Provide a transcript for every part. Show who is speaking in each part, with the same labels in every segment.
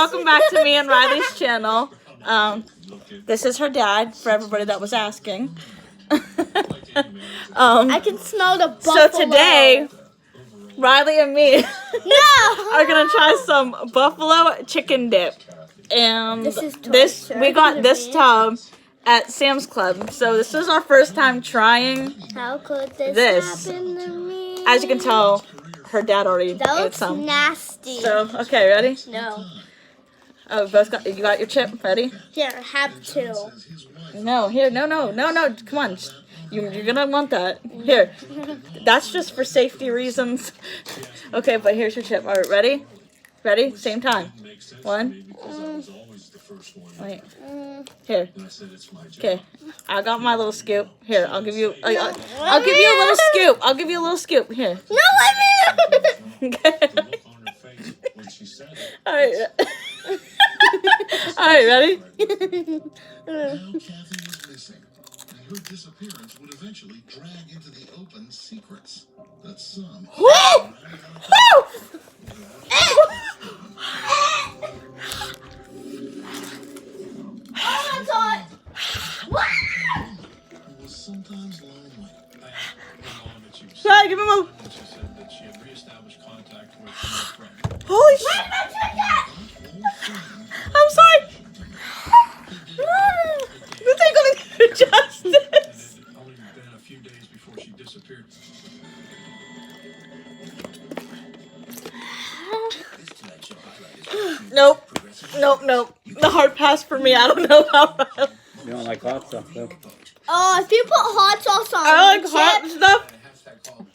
Speaker 1: welcome back to me and Riley's channel. This is her dad, for everybody that was asking.
Speaker 2: I can smell the buffalo.
Speaker 1: So today, Rylee and me are gonna try some buffalo chicken dip, and we got this tub at Sam's Club. So this is our first time trying.
Speaker 2: How could this happen to me?
Speaker 1: As you can tell, her dad already ate some.
Speaker 2: Nasty.
Speaker 1: So okay, ready?
Speaker 2: No.
Speaker 1: Oh, you got your chip ready?
Speaker 2: Here, have two.
Speaker 1: No, here, no. Come on, you're gonna want that. Here, that's just for safety reasons. Okay, but here's your chip. All right, ready? Ready? Same time. One. Wait. Here. Okay. I got my little scoop. Here, I'll give you. I'll give you a little scoop. I'll give you a little scoop. Here.
Speaker 2: No, let me.
Speaker 1: Okay. All right. All right, ready?
Speaker 3: Her disappearance would eventually drag into the open secrets that some.
Speaker 2: Oh, that's hot.
Speaker 3: Was sometimes lonely.
Speaker 1: Right, give him a.
Speaker 3: She said that she had reestablished contact with her friend.
Speaker 1: Holy shit! I'm sorry. This ain't gonna do justice.
Speaker 3: Only been a few days before she disappeared.
Speaker 1: Nope. The hard pass for me. I don't know how.
Speaker 4: You don't like hot stuff, though.
Speaker 2: Oh, if you put hot sauce on
Speaker 1: I like
Speaker 2: chips,
Speaker 1: hot stuff,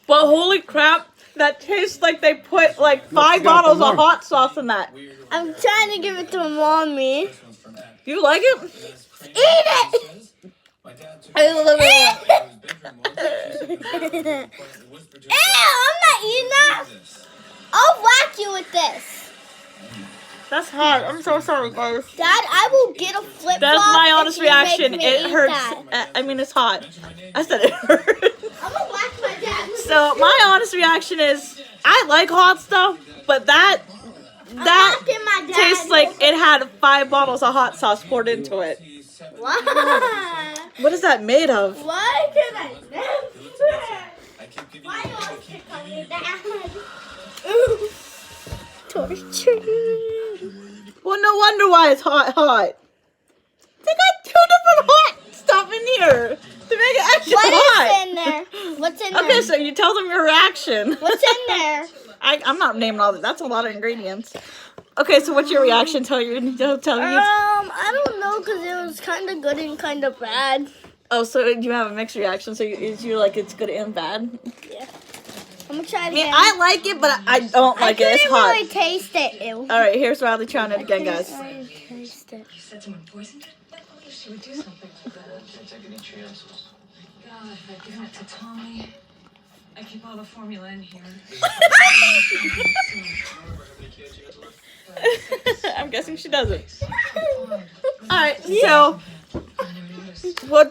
Speaker 1: but holy crap, that tastes like they put like 5 bottles of hot sauce in that.
Speaker 2: I'm trying to give it to mommy.
Speaker 1: You like it?
Speaker 2: Eat it!
Speaker 1: I love it.
Speaker 2: Ew, I'm not eating that. I'll whack you with this.
Speaker 1: That's hot. I'm so sorry, guys.
Speaker 2: Dad, I will get a flip-flop.
Speaker 1: That's my honest
Speaker 2: if you
Speaker 1: reaction.
Speaker 2: make me
Speaker 1: It
Speaker 2: eat
Speaker 1: hurts.
Speaker 2: that.
Speaker 1: I mean, it's hot. I said it hurts.
Speaker 2: I'm gonna whack my dad with
Speaker 1: So my honest reaction is, I like hot stuff, but that
Speaker 2: whacking my dad.
Speaker 1: tastes like it had 5 bottles of hot sauce poured into it.
Speaker 2: Why?
Speaker 1: What is that made of?
Speaker 2: Why can I never? Why do I pick on your dad? Torture.
Speaker 1: Well, no wonder why it's hot. They got 2 different hot stuff in here to make it extra hot.
Speaker 2: What is in there? What's in there?
Speaker 1: Okay, so you tell them your reaction.
Speaker 2: What's in there?
Speaker 1: I'm not naming all that. That's a lot of ingredients. Okay, so what's your reaction? Tell you.
Speaker 2: I don't know, because it was kind of good and kind of bad.
Speaker 1: Oh, so you have a mixed reaction. So you like it's good and bad.
Speaker 2: Yeah. I'm gonna try it
Speaker 1: I mean,
Speaker 2: again.
Speaker 1: I like it, but I don't like it. It's hot.
Speaker 2: I couldn't really taste it. Ew.
Speaker 1: All right, here's Rylee trying it again, guys.
Speaker 2: I couldn't taste it.
Speaker 5: You said someone poisoned it? I wonder if she would do something to that.
Speaker 3: Can't take any chances.
Speaker 5: God, if I'd given it to Tommy. I keep all the formula in here.
Speaker 1: I'm guessing she doesn't. All right, so we'll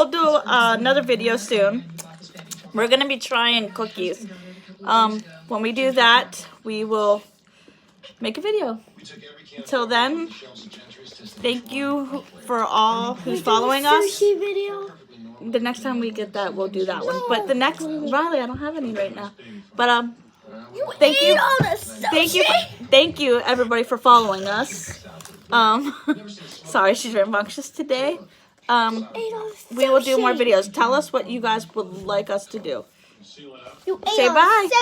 Speaker 1: do another video soon. We're gonna be trying cookies. When we do that, we will make a video. Until then, thank you for all who's following us.
Speaker 2: Sushi video.
Speaker 1: The next time we get that, we'll do that one. But the next, Rylee, I don't have any right now. But thank you,
Speaker 2: All the sushi.
Speaker 1: thank you, everybody for following us. Sorry, she's rambunctious today. We will do more videos. Tell us what you guys would like us to do.
Speaker 2: You ate
Speaker 1: Say
Speaker 2: all
Speaker 1: bye.
Speaker 2: the